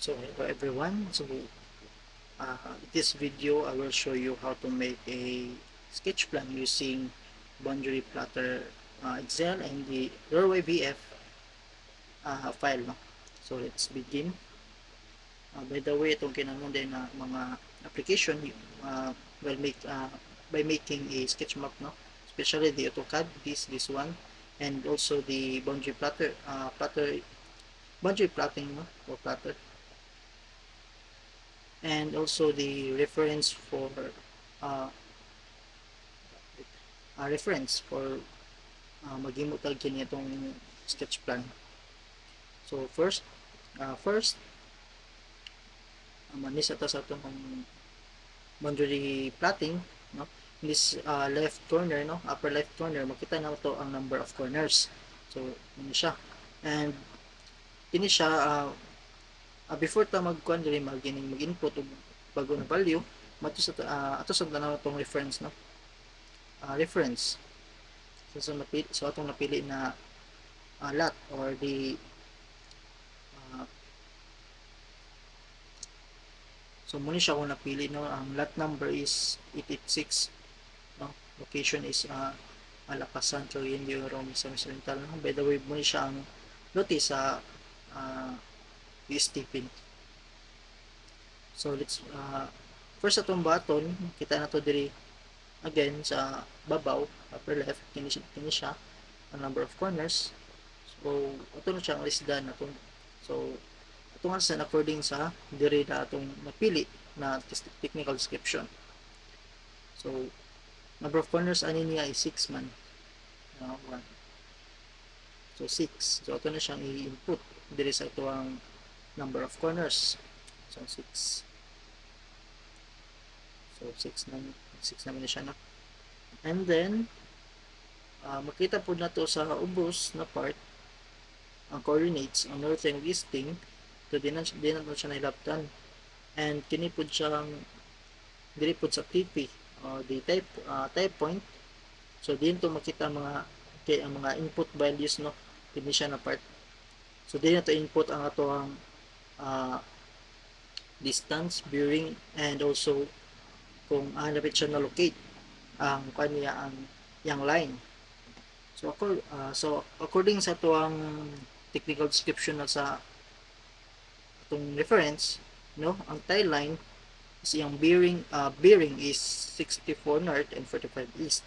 So hello everyone. In this video I will show you how to make a sketch plan using boundary plotter Excel and the Railway VF file. No? So let's begin. By the way, itong kinamon din na mga application uh, will make by making a sketch map, no? Especially the AutoCAD, this one, and also the boundary plotting, no? Or plotter, and also the reference for uh, maghimo tag kini itong sketch plan. So first manis ata sa itong boundary plotting, no? In this left corner, no, upper left corner, makita na to ang number of corners. So ano siya, and kini siya before ta magkuan diri mag-input og bago na value, ato sa tanaw tong reference, no, reference. So atong napili na lot or the uh, so muna siya kung napili, no, ang lot number is 886, no, location is Alapasan, Cagayan de Oro, Misamis Oriental, no? By the way, muna siya ang lote sa UST pin. So let's first atong button, kita na to diri again sa babaw, upper left, kini siya ang number of corners. So ato na siya ang lisdan atong, so atong sa according sa diri na atong napili na technical description. So number of corners ani niya is 6 man. 1. So 6. So ato na siyang i-input diri sa ito ang number of corners. So 6. So 6 naman na siya, no? And then makita po na to sa ubos na part ang coordinates, ang north and easting. So di na siya nailaptan. And kini po siyang diri po sa TP the type point. So din to makita ang mga input values, no, kini siya na part. So din na to input ang ato ang distance, bearing, and also kung hanapit siya na locate ang kanya ang yang line. So according sa to ang technical description na sa itong reference, no, ang tie line is yung bearing is 64 north and 45 east.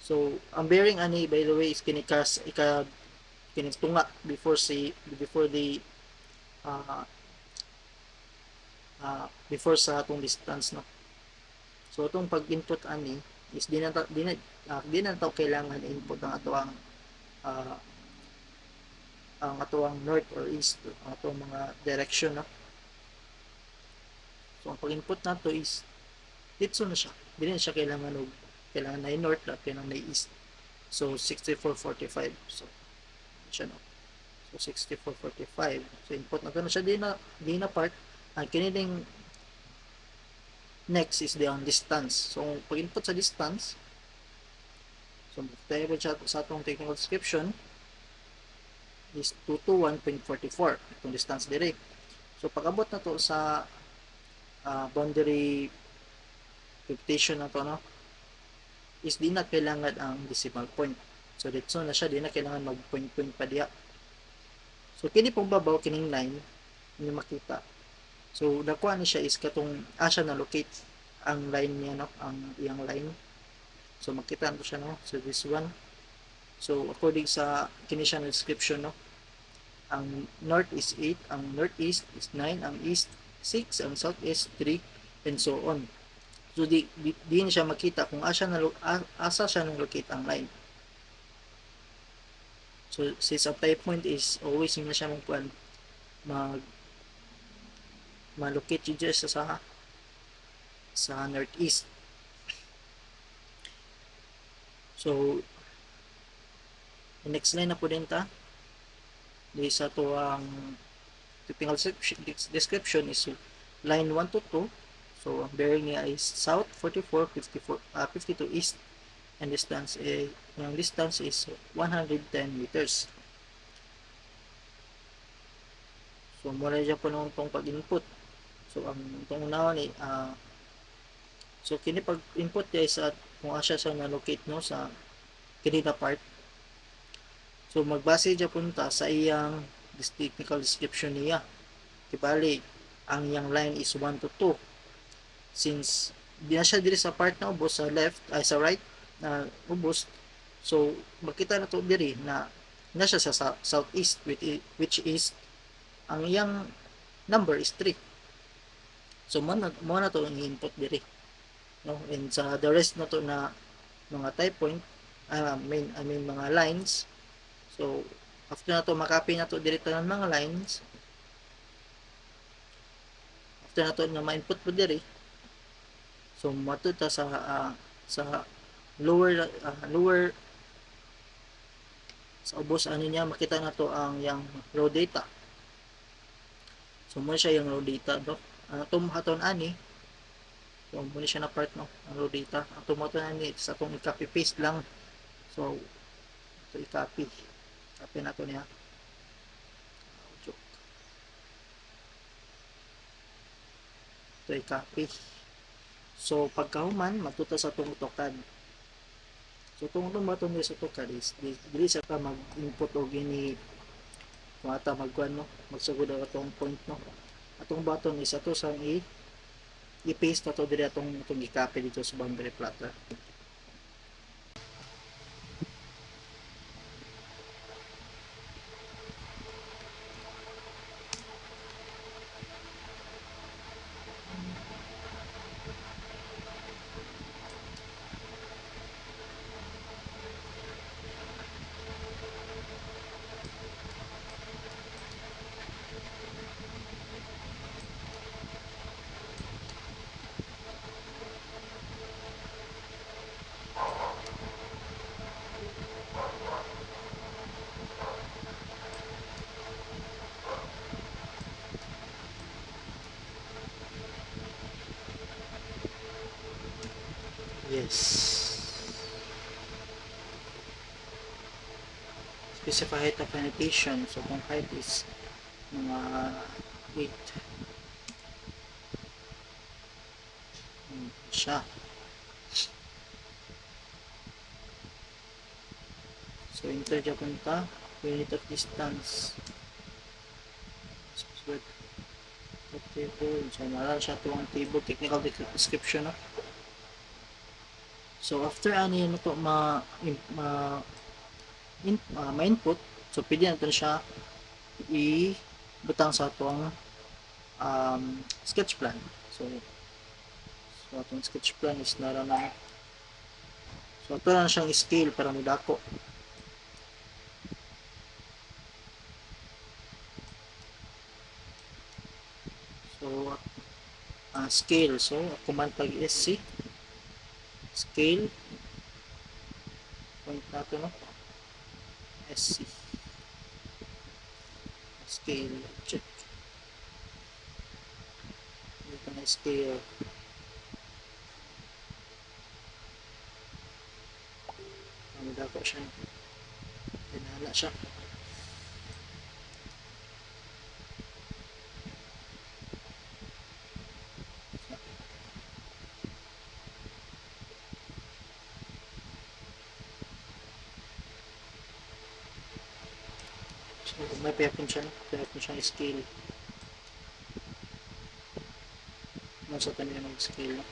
So ang bearing ani, by the way, is kinitunga before the uh, before sa atong distance, no. So itong pag-input ani is di na taw kailangan input ang ato ang north or east, ang ato mga direction, no. So ang pag-input nato is dito na siya, di na siya kailangan na north at kailangan na east. So 6445, so siya, no. So 6445, so input na siya, di na part. Ang kiniling next is the distance. So pag input sa distance, so tayo sa atong technical description is 221.44 itong distance dire. So pag-abot na to sa boundary computation na to, no, is di na kailangan ang decimal point. So dito na siya, di na kailangan mag point pa diya. So kini pong babaw kining line niyo makita. So nakuha ni siya is katong siya na locate ang line niya, no, ang iyang line. So makita nito siya, no. So this one. So according sa kini siya na description, no, ang north is 8, ang northeast is 9, ang east 6, ang southeast 3, and so on. So di siya makita kung asa siya na locate ang line. So since ang type point is always na siya ma-locate dito sa northeast. So next line na po din ta di sa to ang technical description is line 1 to 2. So ang bearing niya is south 44, 52 east, and yung distance is 110 meters. So mura dyan po nung tong pag-input. So ang itong unahan ni so kini pag-input guys at kung asya sa na-locate no sa kini na part. So magbase dyan punta sa iyang technical description niya. Kibali, ang iyang line is 1 to 2. Since di na siya diri sa part na ubos sa left ay sa right na ubos, so makita na to diri na na siya sa southeast which is ang iyang number is 3. So mo na to ang input diri, no? And sa the rest na to na mga type point, I mean mga lines. So after na to makapy na to diri ng mga lines. After na to na ma-input po diri. So mato ta sa lower sa ubos ano niya makita na to ang yang raw data. So mo siya yung raw data do. Ang atom haton ani, so muna siya na part no ang raw data. Ang tumaton ani sa atong i-copy paste lang. So ito i-copy. Copy na to niya. Ito i-copy. So pagkahuman matuta sa atong AutoCAD. So itong lumaton sa AutoCAD is dili sa ka mag-input og gini kung ata magkuan no magsugod ang atong point no. Atong button is ato sang i-paste na to diri atong i-copy dito sa boundary plotter. Yes. Specify height of annotation. So kung height is mga 8 siya. So enter dyan punta unit of distance table. So nalala siya ito ang table technical description no? So after ani ano to ma-input, so pwede natin siya i-butang sa itong sketch plan. So itong sketch plan is nara na. So ito na siyang scale para magdako. So scale. So command tag SC scale point nato no SC scale check dito na scale magdako siya dinala siya. So may payapin siya scale nasa tanin na mag-scale no?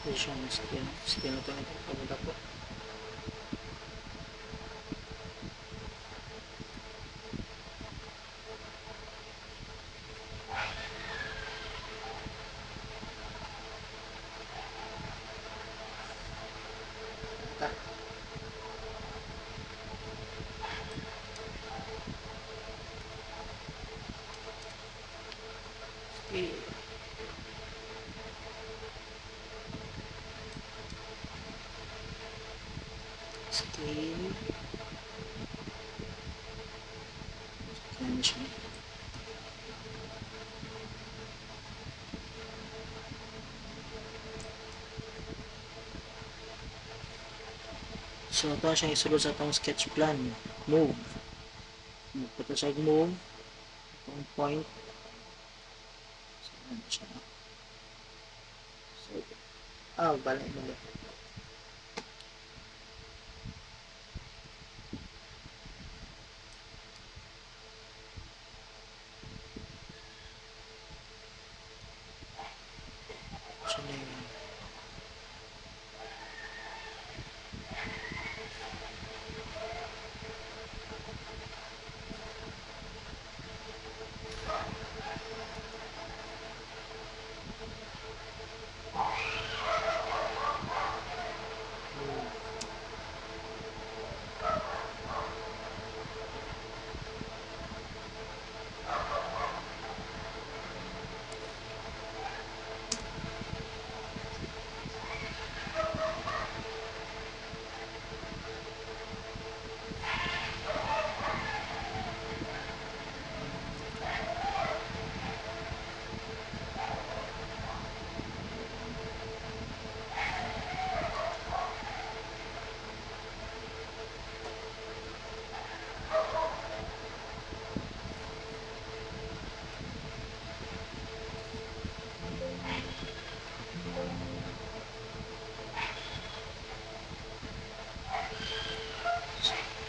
Position scale na ito na ito pagdako. So ito siya isulod sa itong sketch plan. Move. Ito siya move. Itong point. So ano siya. So, balik. Siya na yun.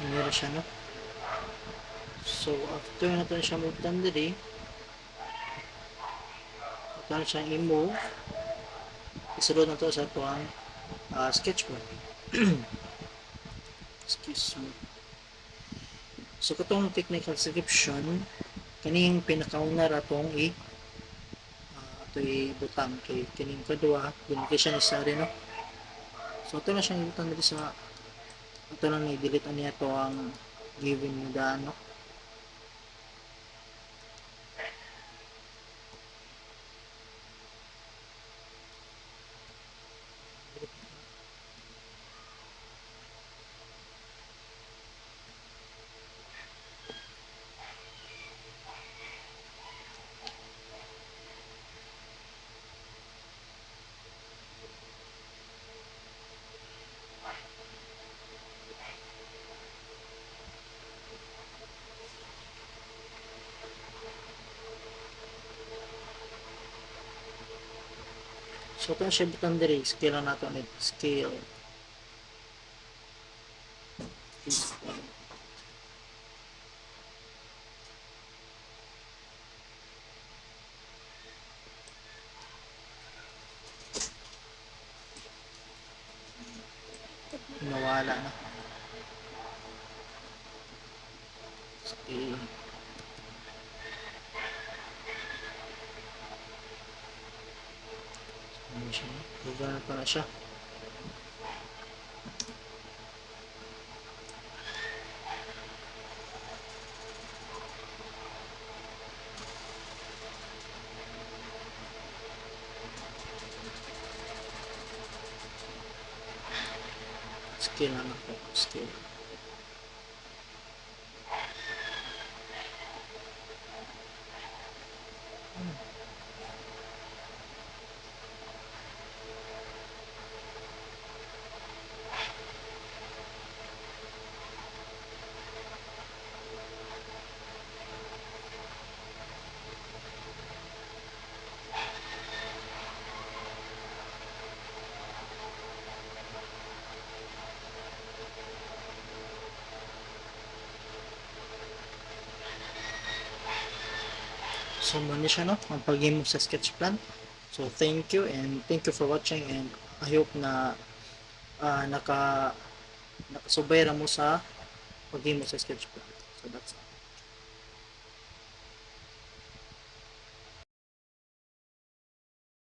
Meron siya, no? So, after natin siya move diri, ito na siya i-move. Isulod na to sa ito ang sketchbook. Excuse me. So, katong technical description, kaning pinakauna ratong ito butang kay kining kadua, binigay siya ni Sari, no? So, ito na siyang ibutang dito sa ito na ni-delete niya ito ang given mo daan, no? So, ito na siya butang diri, scale lang nato ulit. Scale. Nawala na. Scale. Ano siya? Gagana pa na siya. Scale na ako. Scale. So, muna siya, no? Ang pag-game sa sketch plan. So, thank you and thank you for watching and I hope na nakasubay ra mo sa pag-game sa sketch plan. So, that's all.